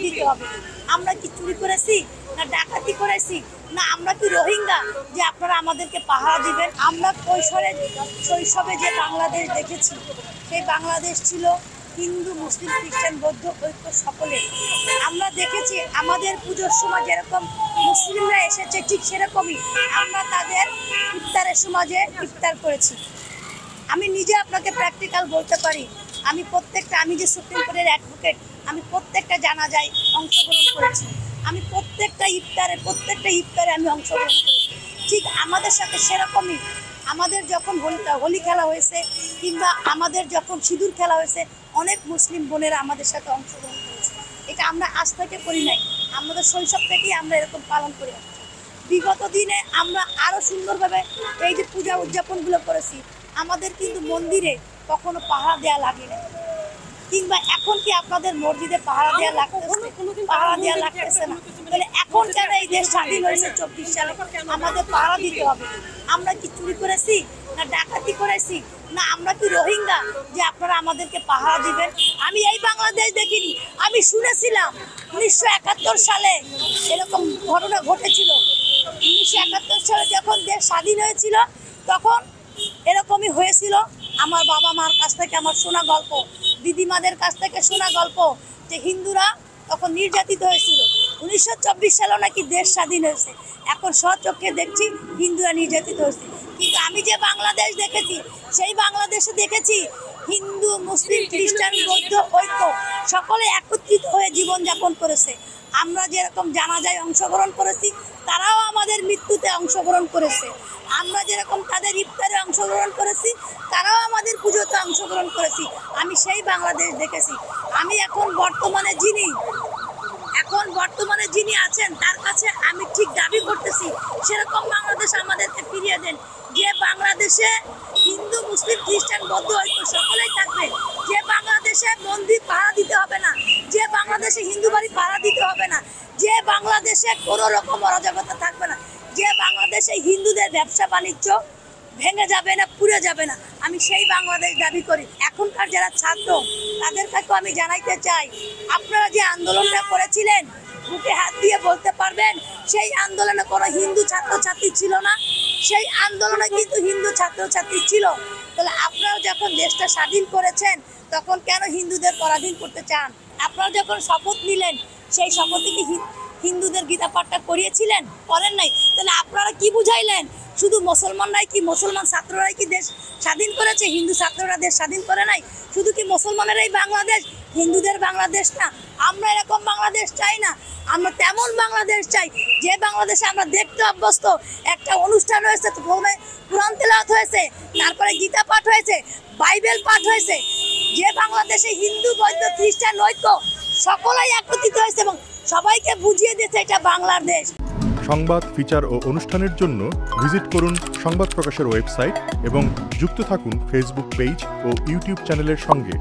দিতে হবে। আমরা কি চুরি করেছি, না ডাকাতি করেছি, না আমরা কি রোহিঙ্গা যে আপনারা আমাদেরকে পাহারা দিবেন? আমরা শৈশবে যে বাংলাদেশ দেখেছি, সেই বাংলাদেশ ছিল হিন্দু, মুসলিম, খ্রিস্টান, বৌদ্ধ ঐক্য সকলে। আমরা দেখেছি আমাদের পুজোর সময় যেরকম মুসলিমরা এসেছে, ঠিক সেরকমই আমরা তাদের ইফতারের সমাজে ইফতার করেছি। আমি নিজে আপনাকে প্র্যাকটিক্যাল বলতে পারি, আমি যে সুপ্রিম কোর্টের অ্যাডভোকেট, আমি প্রত্যেকটা জানাজায় অংশগ্রহণ করেছি। আমি প্রত্যেকটা ইফতারে আমি অংশগ্রহণ করেছি। ঠিক আমাদের সাথে সেরকমই আমাদের যখন হোলি খেলা হয়েছে কিংবা আমাদের যখন সিঁদুর খেলা হয়েছে, অনেক মুসলিম বোনেরা আমাদের সাথে অংশগ্রহণ করেছে। এটা আমরা আজ থেকে করি নাই, আমাদের শৈশব থেকেই আমরা এরকম পালন করে আসছি। বিগত দিনে আমরা আরও সুন্দরভাবে এই যে পূজা উদযাপনগুলো করেছি। আমাদের কিন্তু মন্দিরে কখনো পাহারা দেওয়া লাগে না, কিংবা এখন কি আপনাদের মসজিদে পাহারা দেওয়া লাগতেছে না? তাহলে এখন কেন এই দেশ স্বাধীন হয়েছে 24 সালে আমাদের পাহারা দিতে হবে? আমরা কি চুরি করেছি, না ডাকাতি করেছি, না আমরা কি রোহিঙ্গা যে আপনারা আমাদেরকে পাহারা দিবেন? আমি এই বাংলাদেশ দেখিনি, আমি শুনেছিলাম 1971 সালে এরকম ঘটনা ঘটেছিল। 1971 সালে যখন দেশ স্বাধীন হয়েছিল তখন এরকমই হয়েছিল। আমার বাবা মার কাছ থেকে আমার শোনা গল্প, দিদিমাদের কাছ থেকে শোনা গল্প যে হিন্দুরা তখন নির্যাতিত হয়েছিল। 1924 সালে নাকি দেশ স্বাধীন হয়েছে, এখন স্বচক্ষে দেখছি হিন্দুরা নির্যাতিত হয়েছে। কিন্তু আমি যে বাংলাদেশ দেখেছি, সেই বাংলাদেশে দেখেছি হিন্দু, মুসলিম, খ্রিস্টান, বৌদ্ধ ঐক্য সকলে একত্রিত হয়ে জীবনযাপন করেছে। আমরা যেরকম জানাজায় অংশগ্রহণ করেছি, তারাও আমাদের মৃত্যুতে অংশগ্রহণ করেছে। আমরা যেরকম তাদের ইফতারে অংশগ্রহণ করেছি, তারাও আমাদের পুজোতে অংশগ্রহণ করেছি। আমি সেই বাংলাদেশ দেখেছি। আমি এখন বর্তমানে যিনি আছেন তার কাছে আমি ঠিক দাবি করতেছি, সেরকম বাংলাদেশ আমাদেরকে ফিরিয়ে দেন, যে বাংলাদেশে হিন্দু, মুসলিম, খ্রিস্টান, বৌদ্ধ ঐক্য সকলেই থাকবে, যে বাংলাদেশে মন্দির পাহারা দিতে হবে না, যে বাংলাদেশে হিন্দু বাড়ি পাহারা দিতে হবে না, যে বাংলাদেশে কোনো রকম অরাজকতা থাকবে না, যে বাংলাদেশে হিন্দুদের ব্যবসা বাণিজ্য ভেঙে যাবে না, পুড়ে যাবে না। আমি সেই বাংলাদেশ দাবি করি। এখনকার যারা ছাত্র, তাদের কাছেও আমি জানাইতে চাই, আপনারা যে আন্দোলনটা করেছিলেন, বুকে হাত দিয়ে বলতে পারবেন সেই আন্দোলনে কোনো হিন্দু ছাত্রছাত্রী ছিল না? সেই আন্দোলনে কিন্তু হিন্দু ছাত্রছাত্রী ছিল। তাহলে আপনারা যখন দেশটা স্বাধীন করেছেন, তখন কেন হিন্দুদের পরাধীন করতে চান? আপনারা যখন শপথ নিলেন, সেই শপথে কি হিন্দুদের গীতা পাঠটা করিয়েছিলেন? করেন নাই। তাহলে আপনারা কি বুঝাইলেন? শুধু মুসলমান ছাত্ররাই কি দেশ স্বাধীন করেছে? হিন্দু ছাত্ররা দেশ স্বাধীন করে নাই? শুধু কি মুসলমানেরাই বাংলাদেশ, হিন্দুদের বাংলাদেশ না? আমরা এরকম বাংলাদেশ চাই না। আমরা তেমন বাংলাদেশ চাই যে বাংলাদেশে আমরা দেখতে অভ্যস্ত। একটা অনুষ্ঠান হয়েছে, প্রথমে কোরআন তেলাওয়াত হয়েছে, তারপরে গীতা পাঠ হয়েছে, বাইবেল পাঠ হয়েছে, যে বাংলাদেশে হিন্দু, বৌদ্ধ, খ্রিস্টান ঐক্য সকলেই একত্রিত হয়েছে এবং সবাইকে বুঝিয়ে দিয়েছে এটা বাংলাদেশ। সংবাদ, ফিচার ও অনুষ্ঠানের জন্য ভিজিট করুন সংবাদ প্রকাশের ওয়েবসাইট এবং যুক্ত থাকুন ফেসবুক পেজ ও ইউটিউব চ্যানেলের সঙ্গে।